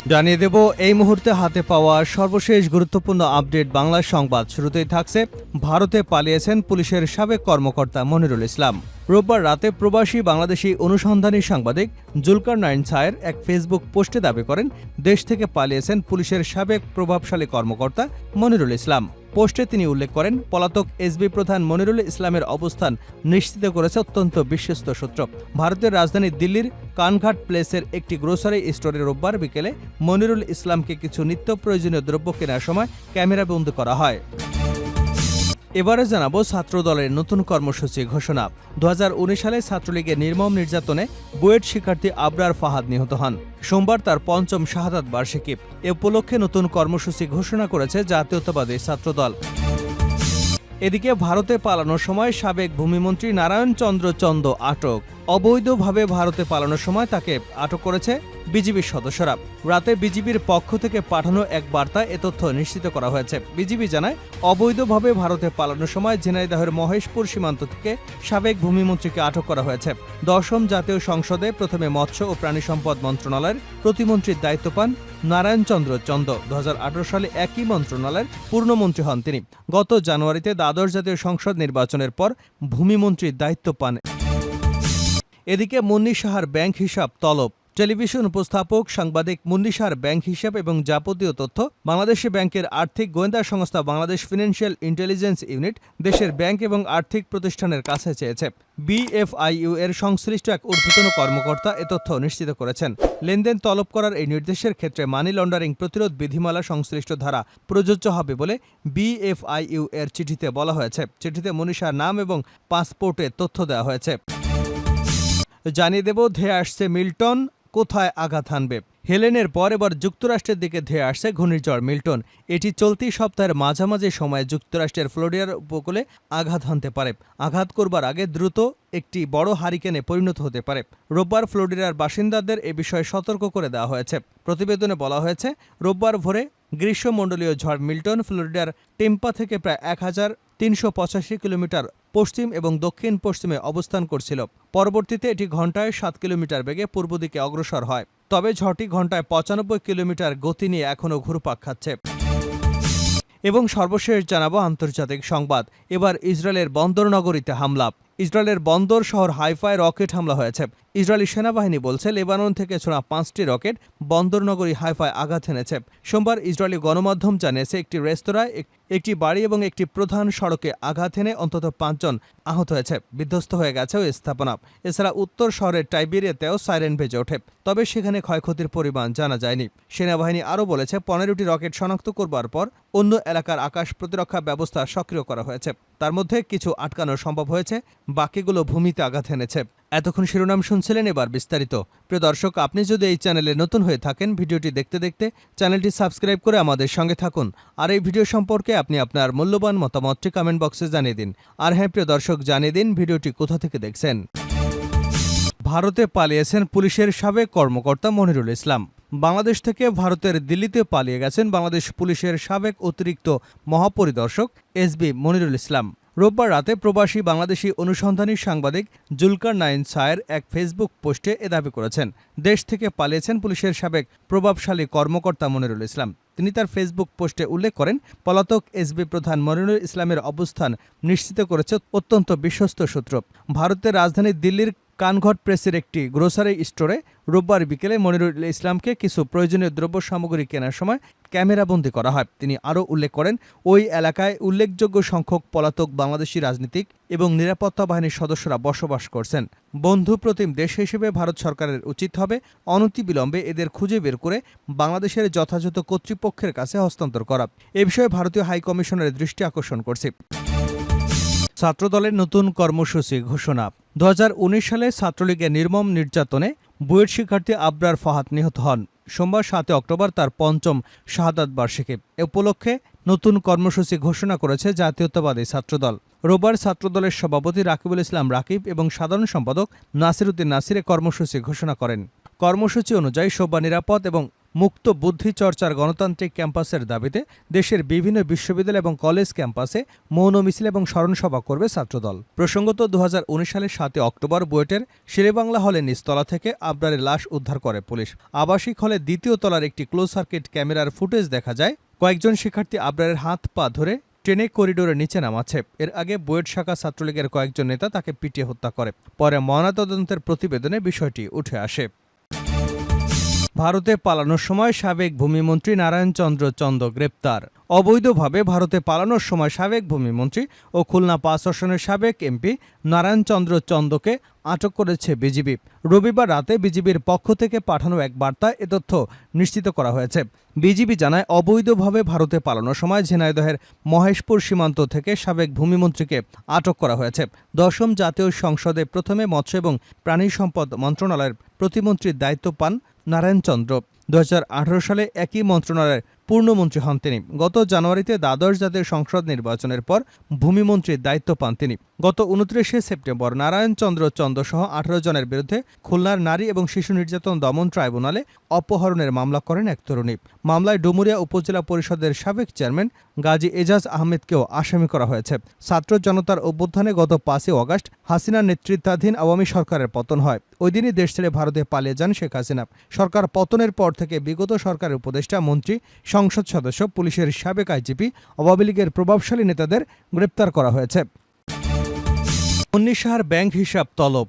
জানিয়ে দেব এই মুহূর্তে হাতে পাওয়া সর্বশেষ গুরুত্বপূর্ণ আপডেট বাংলা সংবাদ। শুরুতেই থাকছে ভারতে পালিয়েছেন পুলিশের সাবেক কর্মকর্তা মনিরুল ইসলাম। রোববার রাতে প্রবাসী বাংলাদেশি অনুসন্ধানী সাংবাদিক জুলকারনাইন ছায়ের এক ফেসবুক পোস্টে দাবি করেন দেশ থেকে পালিয়েছেন পুলিশের সাবেক প্রভাবশালী কর্মকর্তা মনিরুল ইসলাম। পোস্টে তিনি উল্লেখ করেন পলাতক এসবি প্রধান মনিরুল ইসলামের অবস্থান নিশ্চিত করেছে অত্যন্ত বিশ্বস্ত সূত্র। ভারতের রাজধানী দিল্লির কানঘাট প্লেসের একটি গ্রোসারি স্টোরে রোববার বিকেলে মনিরুল ইসলামকে কিছু নিত্য প্রয়োজনীয় দ্রব্য কেনার সময় ক্যামেরাবন্দি করা হয়। এবারে জানাবো ছাত্রদলের নতুন কর্মসূচি ঘোষণা। 2019 সালে ছাত্রলীগের নির্মম নির্যাতনে বুয়েট শিক্ষার্থী আবরার ফাহাদ নিহত হন। সোমবার তার পঞ্চম শাহাদাত বার্ষিকী। এ উপলক্ষে নতুন কর্মসূচি ঘোষণা করেছে জাতীয়তাবাদী ছাত্রদল। এদিকে ভারতে পালানোর সময় সাবেক ভূমিমন্ত্রী নারায়ণ চন্দ্র চন্দ আটক। অবৈধভাবে ভারতে পালানোর সময় তাকে আটক করেছে বিজিবির সদস্যরা। রাতে বিজিবির পক্ষ থেকে পাঠানো এক বার্তা এ তথ্য নিশ্চিত করা হয়েছে। বিজিবি জানায় অবৈধভাবে ভারতে পালানোর সময় ঝিনাইদহের মহেশপুর সীমান্ত থেকে সাবেক ভূমিমন্ত্রীকে আটক করা হয়েছে। 10ম জাতীয় সংসদে প্রথমে মৎস্য ও প্রাণী সম্পদ মন্ত্রণালয়ের প্রতিমন্ত্রীর দায়িত্ব পান নারায়ণ চন্দ্র চন্দ। 2018 সালে একই মন্ত্রণালয়ের পূর্ণমন্ত্রী হন তিনি। গত জানুয়ারিতে দ্বাদশ জাতীয় সংসদ নির্বাচনের পর ভূমিমন্ত্রীর দায়িত্ব পান। এদিকে মুন্নী সাহার ব্যাংক হিসাব তলব। টেলিভিশন উপস্থাপক সাংবাদিক মুন্নী সাহার ব্যাংক হিসাব এবং যাবতীয় তথ্য বাংলাদেশ ব্যাংকের আর্থিক গোয়েন্দা সংস্থা বাংলাদেশ ফিনান্সিয়াল ইন্টেলিজেন্স ইউনিট দেশের ব্যাংক এবং আর্থিক প্রতিষ্ঠানের কাছে চেয়েছে। বিএফআইইউ এর সংশ্লিষ্ট এক ঊর্ধ্বতন কর্মকর্তা এ তথ্য নিশ্চিত করেছেন। লেনদেন তলব করার এই নির্দেশের ক্ষেত্রে মানি লন্ডারিং প্রতিরোধ বিধিমালা সংশ্লিষ্ট ধারা প্রযোজ্য হবে বলে বিএফআইইউ এর চিঠিতে বলা হয়েছে। চিঠিতে মুন্নী সাহার নাম এবং পাসপোর্টের তথ্য দেওয়া হয়েছে। জানিয়ে দেব ধেয়ে আসছে মিল্টন, কোথায় আঘাত হানবে। হেলেনের পর এবার যুক্তরাষ্ট্রের দিকে ধেয়ে আসছে ঘূর্ণিঝড় মিল্টন। এটি চলতি সপ্তাহের মাঝামাঝি সময়ে যুক্তরাষ্ট্রের ফ্লোরিডার উপকূলে আঘাত হানতে পারে। আঘাত করবার আগে দ্রুত একটি বড় হারিকেনে পরিণত হতে পারে। রোববার ফ্লোরিডার বাসিন্দাদের এ বিষয়ে সতর্ক করে দেওয়া হয়েছে। প্রতিবেদনে বলা হয়েছে রোববার ভোরে গ্রীষ্মমণ্ডলীয় ঝড় মিল্টন ফ্লোরিডার টেম্পা থেকে প্রায় 1385 কিলোমিটার পশ্চিম এবং দক্ষিণ পশ্চিমে অবস্থান করছিল। পরবর্তীতে এটি ঘণ্টায় 7 কিলোমিটার বেগে পূর্ব দিকে অগ্রসর হয়। তবে ঝড়টি ঘণ্টায় 95 কিলোমিটার গতি নিয়ে এখনও ঘুরপাক খাচ্ছে। এবং সর্বশেষ জানাবো আন্তর্জাতিক সংবাদ। এবার ইসরায়েলের বন্দর নগরীতে হামলা। ইসরায়েলের বন্দর শহর হাইফায় রকেট হামলা হয়েছে। ইসরায়েলি সেনাবাহিনী বলছে লেবানন থেকে ছোড়া 5টি রকেট বন্দর নগরী হাইফায় আঘাত এনেছে। সোমবার ইসরায়েলি গণমাধ্যম জানিয়েছে একটি রেস্তোরাঁয়, একটি বাড়ি এবং একটি প্রধান সড়কে আঘাত এনে অন্তত 5 জন আহত হয়েছে। বিধ্বস্ত হয়ে গেছে ওই স্থাপনা। এছাড়া উত্তর শহরের টাইবেরিয়াতেও সাইরেন বেজে ওঠে। তবে সেখানে ক্ষয়ক্ষতির পরিমাণ জানা যায়নি। সেনাবাহিনী আরও বলেছে 15টি রকেট শনাক্ত করবার পর অন্য এলাকার আকাশ প্রতিরক্ষা ব্যবস্থা সক্রিয় করা হয়েছে। তার মধ্যে কিছু আটকানো সম্ভব হয়েছে, বাকিগুলো ভূমিতে আঘাত এনেছে। এতক্ষণ শিরোনাম শুনছিলেন, এবার বিস্তারিত। প্রিয় দর্শক, আপনি যদি এই চ্যানেলে নতুন হয়ে থাকেন, ভিডিওটি দেখতে দেখতে চ্যানেলটি সাবস্ক্রাইব করে আমাদের সঙ্গে থাকুন। আর এই ভিডিও সম্পর্কে আপনি আপনার মূল্যবান মতামতটি কমেন্ট বক্সে জানিয়ে দিন। আর হ্যাঁ প্রিয় দর্শক, জানিয়ে দিন ভিডিওটি কোথা থেকে দেখছেন। ভারতে পালিয়েছেন পুলিশের সাবেক কর্মকর্তা মনিরুল ইসলাম। বাংলাদেশ থেকে ভারতের দিল্লিতে পালিয়ে গেছেন বাংলাদেশ পুলিশের সাবেক অতিরিক্ত মহাপরিদর্শক এসবি মনিরুল ইসলাম। রোববার রাতে প্রবাসী বাংলাদেশি অনুসন্ধানী সাংবাদিক জুলকারনাইন ছায়ের এক ফেসবুক পোস্টে এ দাবি করেছেন দেশ থেকে পালিয়েছেন পুলিশের সাবেক প্রভাবশালী কর্মকর্তা মনিরুল ইসলাম। তিনি তার ফেসবুক পোস্টে উল্লেখ করেন পলাতক এসবি প্রধান মনিরুল ইসলামের অবস্থান নিশ্চিত করেছে অত্যন্ত বিশ্বস্ত সূত্র। ভারতের রাজধানী দিল্লির কানঘট প্রেসের একটি গ্রোসারি স্টোরে রোববার বিকেলে মনিরুল ইসলামকে কিছু প্রয়োজনীয় দ্রব্য সামগ্রী কেনার সময় ক্যামেরাবন্দি করা হয়। তিনি আরও উল্লেখ করেন ওই এলাকায় উল্লেখযোগ্য সংখ্যক পলাতক বাংলাদেশি রাজনীতিক এবং নিরাপত্তা বাহিনীর সদস্যরা বসবাস করছেন। বন্ধুপ্রতিম দেশ হিসেবে ভারত সরকারের উচিত হবে অনতিবিলম্বে এদের খুঁজে বের করে বাংলাদেশের যথাযথ কর্তৃপক্ষের কাছে হস্তান্তর করা। এ বিষয়ে ভারতীয় হাইকমিশনের দৃষ্টি আকর্ষণ করছে। ছাত্রদলের নতুন কর্মসূচি ঘোষণা। 2019 সালে ছাত্রলীগের নির্মম নির্যাতনে বুয়েট শিক্ষার্থী আবরার ফাহাদ নিহত হন। সোমবার 7 অক্টোবর তার পঞ্চম শাহাদাত বার্ষিকী। এ উপলক্ষে নতুন কর্মসূচি ঘোষণা করেছে জাতীয়তাবাদী ছাত্রদল। রোববার ছাত্রদলের সভাপতি রাকিবুল ইসলাম রাকিব এবং সাধারণ সম্পাদক নাসির উদ্দিন নাসির কর্মসূচি ঘোষণা করেন। কর্মসূচি অনুযায়ী শোভা নিরাপদ এবং মুক্ত বুদ্ধি চর্চার গণতান্ত্রিক ক্যাম্পাসের দাবিতে দেশের বিভিন্ন বিশ্ববিদ্যালয় এবং কলেজ ক্যাম্পাসে মৌন মিছিল এবং স্মরণসভা করবে ছাত্রদল। প্রসঙ্গত 2019 সালের 7 অক্টোবর বুয়েটের শেরেবাংলা হলে নিচতলা থেকে আবরারের লাশ উদ্ধার করে পুলিশ। আবাসিক হলে দ্বিতীয় তলার একটি ক্লোজ সার্কিট ক্যামেরার ফুটেজ দেখা যায় কয়েকজন শিক্ষার্থী আবরারের হাত পা ধরে ট্রেনে করিডোরের নিচে নামাচ্ছে। এর আগে বুয়েট শাখা ছাত্রলীগের কয়েকজন নেতা তাকে পিটিয়ে হত্যা করে। পরে ময়নাতদন্তের প্রতিবেদনে বিষয়টি উঠে আসে। ভারতে পালানোর সময় সাবেক ভূমিমন্ত্রী নারায়ণ চন্দ্র চন্দ গ্রেপ্তার। অবৈধভাবে ভারতে পালানোর সময় সাবেক ভূমিমন্ত্রী ও খুলনা 5 আসনের সাবেক এমপি নারায়ণ চন্দ্র চন্দকে আটক করেছে বিজিবি। রবিবার রাতে বিজিবির পক্ষ থেকে পাঠানো এক বার্তায় এ তথ্য নিশ্চিত করা হয়েছে। বিজিবি জানায়, অবৈধভাবে ভারতে পালানোর সময় ঝিনাইদহের মহেশপুর সীমান্ত থেকে সাবেক ভূমিমন্ত্রীকে আটক করা হয়েছে। 10ম জাতীয় সংসদে প্রথমে মৎস্য এবং প্রাণী সম্পদ মন্ত্রণালয়ের প্রতিমন্ত্রীর দায়িত্ব পান নারায়ণ চন্দ্র। 2018 সালে একই মন্ত্রণালয়ের পূর্ণমন্ত্রী হন তিনি। গত জানুয়ারিতে দ্বাদশ জাতীয় সংসদ নির্বাচনের পর ভূমিমন্ত্রীর দায়িত্ব পান তিনি। গত 29 সেপ্টেম্বর নারায়ণ চন্দ্র চন্দ সহ 18 জনের বিরুদ্ধে খুলনার নারী এবং শিশু নির্যাতন দমন ট্রাইব্যুনালে অপহরণের মামলা করেন এক তরুণী। মামলায় ডুমুরিয়া উপজেলা পরিষদের সাবেক চেয়ারম্যান গাজী এজাজ আহমেদকেও আসামি করা হয়েছে। ছাত্র জনতার অভ্যুত্থানে গত 5 আগস্ট হাসিনার নেতৃত্বাধীন আওয়ামী সরকারের পতন হয়। ওই দিনই দেশ ছেড়ে ভারতে পালিয়ে যান শেখ হাসিনা। সরকার পতনের পর থেকে বিগত সরকারের উপদেষ্টা, মন্ত্রী, সংসদ সদস্য, পুলিশের সাবেক আইজিপি, আওয়ামী লীগের প্রভাবশালী নেতাদের গ্রেপ্তার করা হয়েছে। মুন্নী সাহার ব্যাংক হিসাব তলব।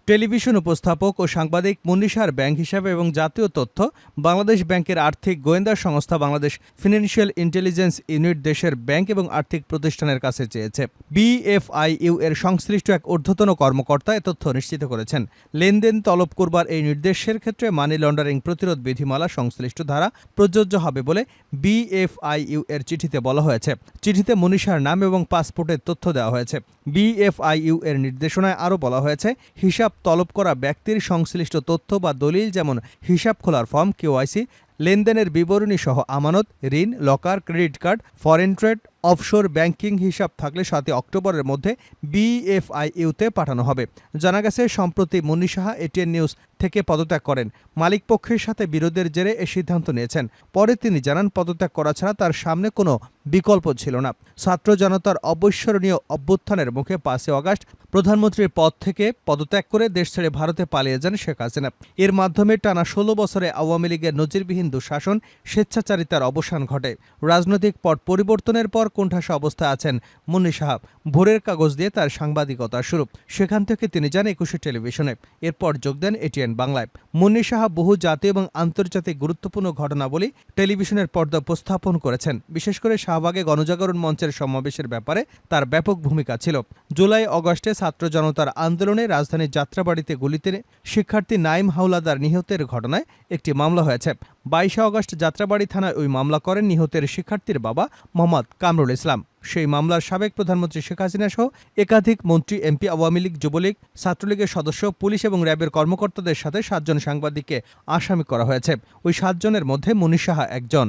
টেলিভিশন উপস্থাপক ও সাংবাদিক মুন্নী সাহার ব্যাংক হিসাবে এবং জাতীয় তথ্য বাংলাদেশ ব্যাংকের আর্থিক গোয়েন্দা সংস্থা বাংলাদেশ ফিনান্সিয়াল ইন্টেলিজেন্স ইউনিট দেশের ব্যাংক এবং আর্থিক প্রতিষ্ঠানের কাছে চেয়েছে। বিএফআইইউ এর সংশ্লিষ্ট এক ঊর্ধ্বতন কর্মকর্তা এ তথ্য নিশ্চিত করেছেন। লেনদেন তলব করবার এই নির্দেশের ক্ষেত্রে মানি লন্ডারিং প্রতিরোধ বিধিমালা সংশ্লিষ্ট ধারা প্রযোজ্য হবে বলে বিএফআইইউ এর চিঠিতে বলা হয়েছে। চিঠিতে মুন্নী সাহার নাম এবং পাসপোর্টের তথ্য দেওয়া হয়েছে। বিএফআইইউ এর নির্দেশনায় আরও বলা হয়েছে, হিসাব তলব করা ব্যক্তির সংশ্লিষ্ট তথ্য বা দলিল, যেমন হিসাব খোলার ফর্ম, কেওয়াইসি, লেনদেনের বিবরণী সহ আমানত, ঋণ, locker, credit card, foreign trade, offshore banking হিসাব থাকলে 7 অক্টোবরের মধ্যে বিএফআইইউতে পাঠানো হবে। জানা গেছে, সম্প্রতি মুন্নী সাহা এটিএন নিউজ থেকে পদত্যাগ করেন। মালিকপক্ষের সাথে বিরোধের জেরে এ সিদ্ধান্ত নিয়েছেন। পরে তিনি জানান, পদত্যাগ করা ছাড়া তার সামনে কোনো বিকল্প ছিল না। ছাত্র জনতার অবিস্মরণীয় অভ্যুত্থানের মুখে 5 আগস্ট প্রধানমন্ত্রীর পদ থেকে পদত্যাগ করে দেশ ছেড়ে ভারতে পালিয়ে যান শেখ হাসিনা। এর মাধ্যমে টানা 16 বছরে আওয়ামী লীগের নজিরবিহীন দুঃশাসন, স্বেচ্ছাচারিতার অবসান ঘটে। রাজনৈতিক পট পরিবর্তনের পর কোণঠাসা অবস্থায় আছেন মুন্নী সাহা। ভোরের কাগজ দিয়ে তার সাংবাদিকতা শুরু। সেখান থেকে তিনি যান 21 টেলিভিশনে। এরপর যোগ দেন এটিএন বাংলায়। মুন্নী সাহা বহু জাতীয় এবং আন্তর্জাতিক গুরুত্বপূর্ণ ঘটনাবলী টেলিভিশনের পর্দা উপস্থাপন করেছেন। বিশেষ করে শাহবাগে গণজাগরণ মঞ্চের সমাবেশের ব্যাপারে তার ব্যাপক ভূমিকা ছিল। জুলাই আগস্টে ছাত্র জনতার আন্দোলনে রাজধানীর যাত্রাবাড়িতে গুলিতে শিক্ষার্থী নাইম হাওলাদার নিহতের ঘটনায় একটি মামলা হয়েছে। 22 আগস্ট যাত্রাবাড়ি থানায় ওই মামলা করেন নিহতের শিক্ষার্থীর বাবা মোহাম্মদ কামরুল ইসলাম। সেই মামলার সাবেক প্রধানমন্ত্রী শেখ হাসিনা সহ একাধিক মন্ত্রী, এমপি, আওয়ামী লীগ, যুবলীগ, ছাত্রলীগের সদস্য, পুলিশ এবং র্যাবের কর্মকর্তাদের সাথে 7 জন সাংবাদিককে আসামি করা হয়েছে। ওই 7 জনের মধ্যে মুন্নী সাহা একজন।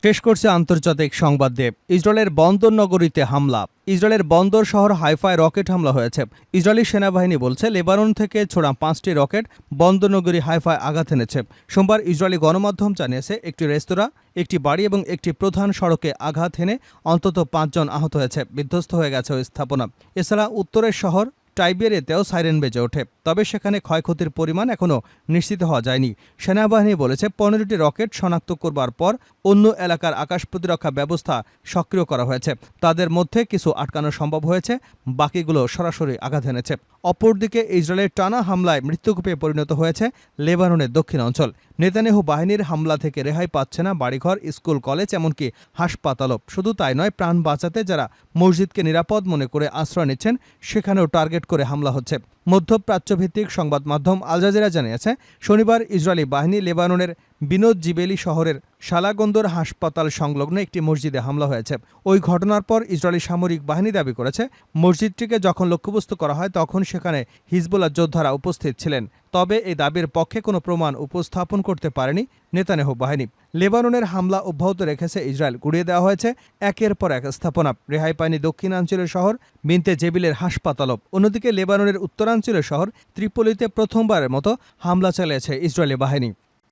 শেষ করছে আন্তর্জাতিক সংবাদ দিয়ে। ইসরায়েলের বন্দর নগরীতে হামলা। ইসরায়েলের বন্দর শহর হাইফায় রকেট হামলা হয়েছে। ইসরায়েলি সেনাবাহিনী বলছে, লেবানন থেকে ছোড়া 5টি রকেট বন্দর নগরী হাইফায় আঘাত এনেছে। সোমবার ইসরায়েলি গণমাধ্যম জানিয়েছে, একটি রেস্তোরাঁ, একটি বাড়ি এবং একটি প্রধান সড়কে আঘাত হেনে অন্তত 5 জন আহত হয়েছে। বিধ্বস্ত হয়ে গেছে ওই স্থাপনা। এছাড়া উত্তরের শহর টাইবেরিয়াতেও সাইরেন বেজে ওঠে। তবে সেখানে ক্ষয়ক্ষতির পরিমাণ এখনও নিশ্চিত হওয়া যায়নি। সেনাবাহিনী বলেছে, 15টি রকেট শনাক্ত করবার পর অন্য এলাকার আকাশ প্রতিরক্ষা ব্যবস্থা সক্রিয় করা হয়েছে। তাদের মধ্যে কিছু আটকানো সম্ভব হয়েছে, বাকিগুলো সরাসরি আঘাত এনেছে। অপরদিকে ইসরায়েলের টানা হামলায় মৃত্যুকূপে পরিণত হয়েছে লেবাননের দক্ষিণ অঞ্চল। নেতানিয়াহু বাহিনীর হামলা থেকে রেহাই পাচ্ছে না বাড়িঘর, স্কুল, কলেজ, এমনকি হাসপাতালও। শুধু তাই নয়, প্রাণ বাঁচাতে যারা মসজিদকে নিরাপদ মনে করে আশ্রয় নিচ্ছেন, সেখানেও টার্গেট করে হামলা হচ্ছে। মধ্যপ্রাচ্যভিত্তিক সংবাদ মাধ্যম আল জাজিরা জানিয়েছে, শনিবার ইসরায়েলি বাহিনী লেবাননের বিনোদ জিবেলি শহরের শালাগন্দর হাসপাতাল সংলগ্ন একটি মসজিদে হামলা হয়েছে। ওই ঘটনার পর ইসরায়েলি সামরিক বাহিনী দাবি করেছে, মসজিদটিকে যখন লক্ষ্যবস্তু করা হয় তখন সেখানে হিজবুল্লাহ যোদ্ধারা উপস্থিত ছিলেন। তবে এই দাবির পক্ষে কোনো প্রমাণ উপস্থাপন করতে পারেনি নেতানিয়াহু বাহিনী। লেবাননের হামলা অব্যাহত রেখেছে ইসরায়েল। গুড়িয়ে দেওয়া হয়েছে একের পর এক স্থাপনা। রেহাই পায়নি দক্ষিণাঞ্চলের শহর বিনতে জেবিলের হাসপাতালও। অন্যদিকে লেবাননের উত্তরাঞ্চলের শহর ত্রিপোলিতে প্রথমবারের মতো হামলা চালিয়েছে ইসরায়েলি বাহিনী।